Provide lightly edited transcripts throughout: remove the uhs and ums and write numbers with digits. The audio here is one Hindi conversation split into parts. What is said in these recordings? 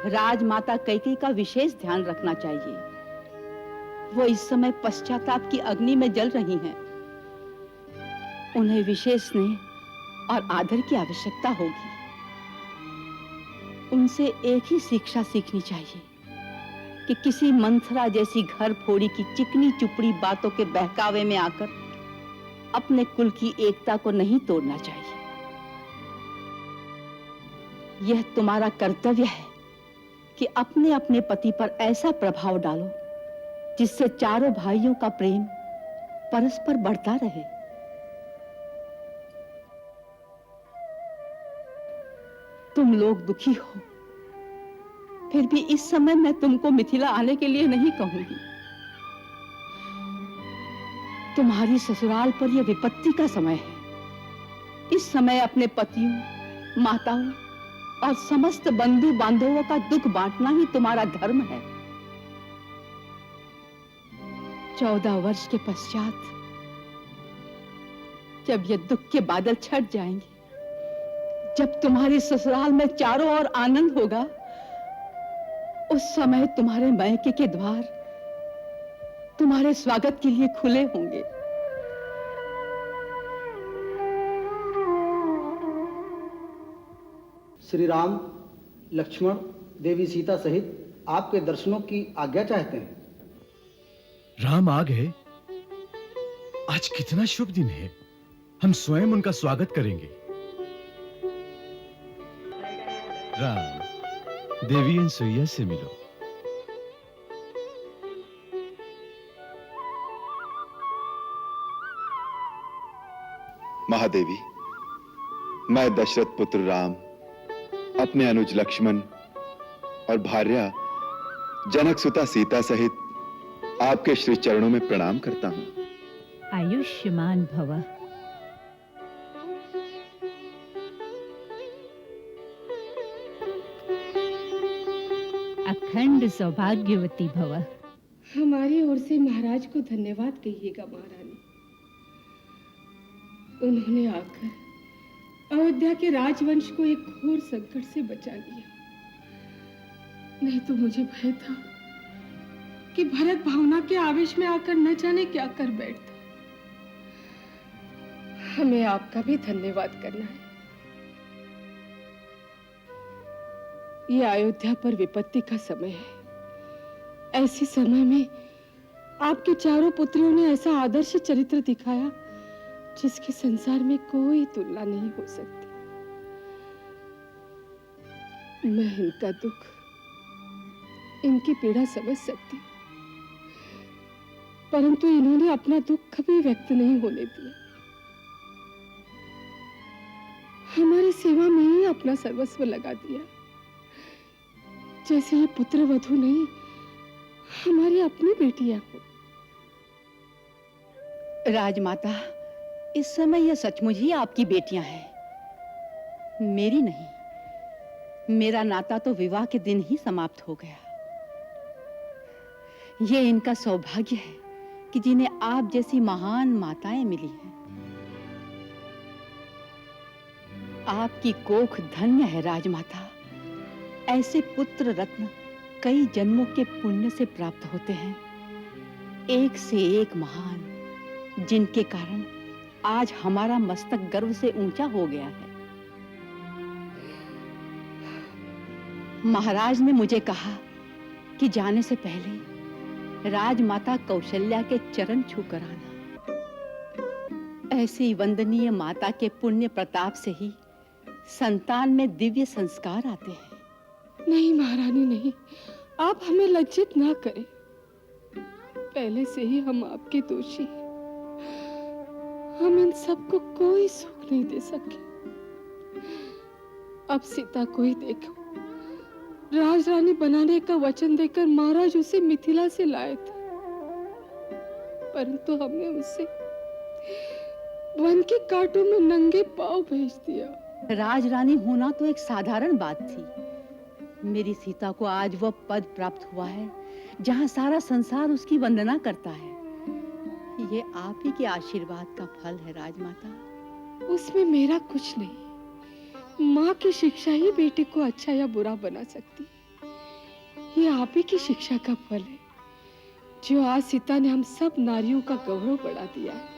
राजमाता कैकेयी का विशेष ध्यान रखना चाहिए। वो इस समय पश्चाताप की अग्नि में जल रही हैं। उन्हें विशेष स्नेह और आदर की आवश्यकता होगी। उनसे एक ही शिक्षा सीखनी चाहिए कि किसी मंथरा जैसी घर फोड़ी की चिकनी चुपड़ी बातों के बहकावे में आकर अपने कुल की एकता को नहीं तोड़ना चाहिए। यह तुम्हारा कर्तव्य है कि अपने अपने पति पर ऐसा प्रभाव डालो जिससे चारों भाइयों का प्रेम परस्पर बढ़ता रहे। तुम लोग दुखी हो, फिर भी इस समय मैं तुमको मिथिला आने के लिए नहीं कहूंगी। तुम्हारी ससुराल पर यह विपत्ति का समय है। इस समय अपने पतियों, माताओं और समस्त बंधु बांधवों का दुख बांटना ही तुम्हारा धर्म है। 14 वर्ष के पश्चात जब ये दुख के बादल छट जाएंगे, जब तुम्हारे ससुराल में चारों ओर आनंद होगा, उस समय तुम्हारे मायके के द्वार तुम्हारे स्वागत के लिए खुले होंगे। श्री राम, लक्ष्मण, देवी सीता सहित आपके दर्शनों की आज्ञा चाहते हैं। राम आ गए। आज कितना शुभ दिन है। हम स्वयं उनका स्वागत करेंगे। राम, देवी अनसुईया से मिलो। महादेवी, मैं दशरथ पुत्र राम अपने अनुज लक्ष्मण और भार्या जनक सुता सीता सहित आपके श्री चरणों में प्रणाम करता हूं। आयुष्मान भव। अखंड सौभाग्यवती भव। हमारी ओर से महाराज को धन्यवाद कहिएगा महारानी। उन्होंने आकर अयोध्या के राजवंश को एक घोर संकट से बचा लिया। नहीं तो मुझे भय था कि भरत भावना के आवेश में आकर न जाने क्या कर बैठता। हमें आपका भी धन्यवाद करना है। यह अयोध्या पर विपत्ति का समय है। ऐसे समय में आपकी चारों पुत्रियों ने ऐसा आदर्श चरित्र दिखाया जिसके संसार में कोई तुलना नहीं हो सकती। मैं इनका दुख, इनकी पीड़ा समझ सकती, परंतु इन्होंने अपना दुख कभी व्यक्त नहीं होने दिया। हमारी सेवा में ही अपना सर्वस्व लगा दिया, जैसे ये पुत्र वधू नहीं, हमारी अपनी बेटियां हो। राजमाता, इस समय यह सचमुच ही आपकी बेटियां हैं, मेरी नहीं। मेरा नाता तो विवाह के दिन ही समाप्त हो गया। यह इनका सौभाग्य है कि जिन्हें आप जैसी महान माताएं मिली हैं। आपकी कोख धन्य है राजमाता। ऐसे पुत्र रत्न कई जन्मों के पुण्य से प्राप्त होते हैं, एक से एक महान, जिनके कारण आज हमारा मस्तक गर्व से ऊंचा हो गया है। महाराज ने मुझे कहा कि जाने से पहले राजमाता कौशल्या के चरण छूकर आना। ऐसी वंदनीय माता के पुण्य प्रताप से ही संतान में दिव्य संस्कार आते हैं। नहीं महारानी, नहीं, आप हमें लज्जित ना करें। पहले से ही हम आपके दोषी हैं। हम इन सबको कोई सुख नहीं दे सके। अब सीता को ही देखो, राजरानी बनाने का वचन देकर महाराज उसे मिथिला से लाए थे, परंतु हमने उसे वन के कांटों में नंगे पांव भेज दिया। राजरानी होना तो एक साधारण बात थी। मेरी सीता को आज वह पद प्राप्त हुआ है जहां सारा संसार उसकी वंदना करता है। ये आप ही के आशीर्वाद का फल है राजमाता। उसमें मेरा कुछ नहीं। माँ की शिक्षा ही बेटे को अच्छा या बुरा बना सकती। ये आप ही की शिक्षा का फल है, जो आज सीता ने हम सब नारियों का गौरव बढ़ा दिया है।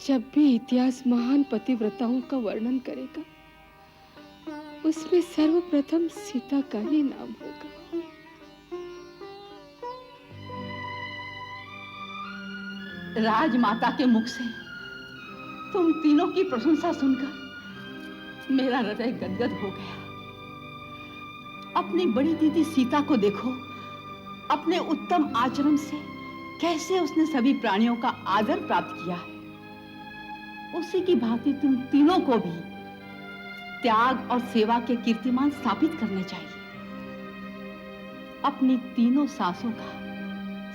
जब भी इतिहास महान पतिव्रताओं का वर्णन करेगा, उसमें सर्वप्रथम सीता का ही नाम होगा। राजमाता के मुख से तुम तीनों की प्रशंसा सुनकर मेरा हृदय गदगद हो गया। अपनी बड़ी दीदी सीता को देखो, अपने उत्तम आचरण से कैसे उसने सभी प्राणियों का आदर प्राप्त किया है। उसी की भांति तुम तीनों को भी त्याग और सेवा के कीर्तिमान स्थापित करने चाहिए। अपनी तीनों सासों का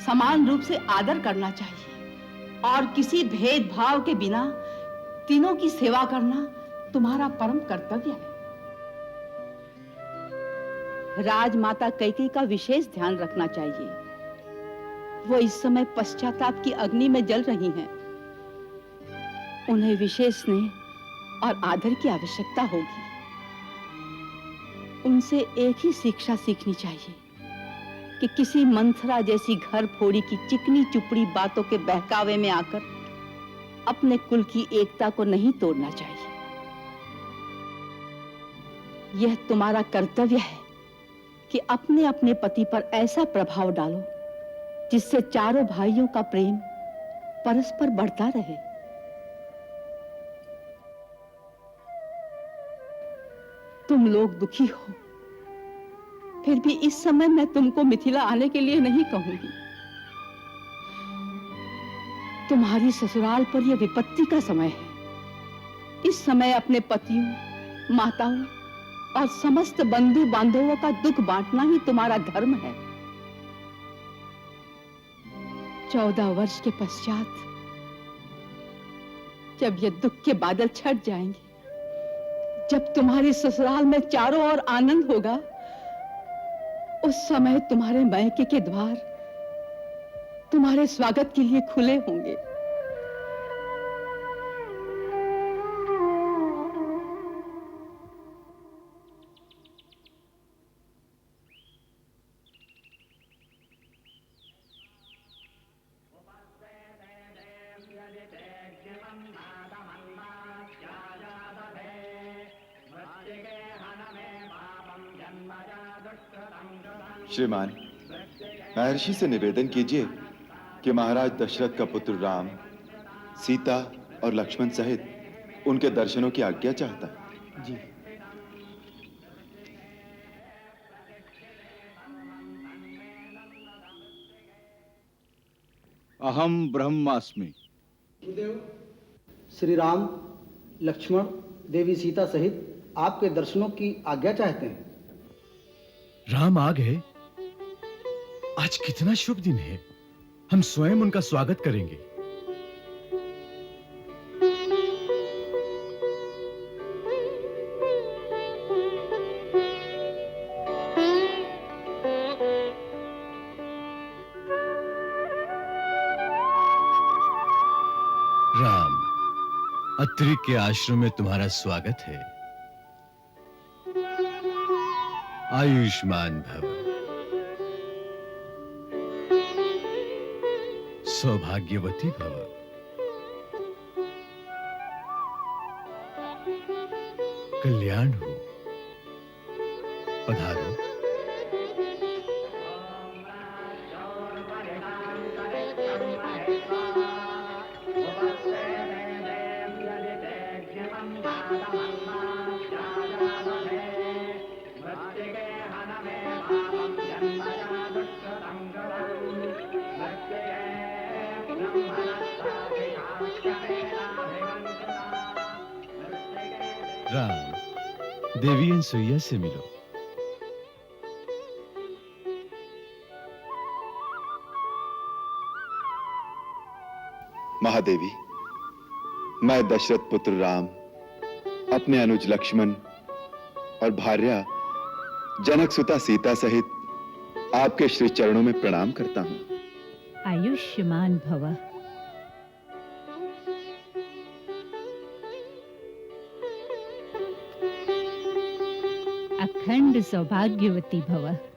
समान रूप से आदर करना चाहिए और किसी भेदभाव के बिना तीनों की सेवा करना तुम्हारा परम कर्तव्य है। राजमाता कैकेयी का विशेष ध्यान रखना चाहिए। वो इस समय पश्चाताप की अग्नि में जल रही हैं। उन्हें विशेष स्नेह और आदर की आवश्यकता होगी। उनसे एक ही शिक्षा सीखनी चाहिए कि किसी मंथरा जैसी घर फोड़ी की चिकनी चुपड़ी बातों के बहकावे में आकर अपने कुल की एकता को नहीं तोड़ना चाहिए। यह तुम्हारा कर्तव्य है कि अपने अपने पति पर ऐसा प्रभाव डालो जिससे चारों भाइयों का प्रेम परस्पर बढ़ता रहे। तुम लोग दुखी हो, फिर भी इस समय मैं तुमको मिथिला आने के लिए नहीं कहूंगी। तुम्हारी ससुराल पर यह विपत्ति का समय है। इस समय अपने पतियों, माताओं और समस्त बंधु बांधवों का दुख बांटना ही तुम्हारा धर्म है। 14 वर्ष के पश्चात जब ये दुख के बादल छट जाएंगे, जब तुम्हारे ससुराल में चारों ओर आनंद होगा, उस समय तुम्हारे मायके के द्वार तुम्हारे स्वागत के लिए खुले होंगे। श्रीमान, महर्षि से निवेदन कीजिए कि महाराज दशरथ का पुत्र राम सीता और लक्ष्मण सहित उनके दर्शनों की आज्ञा चाहता है। जी। अहम ब्रह्मास्मि। श्री राम, लक्ष्मण, देवी सीता सहित आपके दर्शनों की आज्ञा चाहते हैं। राम आ गए। आज कितना शुभ दिन है। हम स्वयं उनका स्वागत करेंगे। राम, अत्रि के आश्रम में तुम्हारा स्वागत है। आयुष्मान भव। सौभाग्यवती भव। कल्याण हो। पधारो। राम, देवी अनसुईया से मिलो। महादेवी, मैं दशरथ पुत्र राम अपने अनुज लक्ष्मण और भार्या जनक सुता सीता सहित आपके श्री चरणों में प्रणाम करता हूं। आयुष्मान भव। अखंड अखंड सौभाग्यवती भव।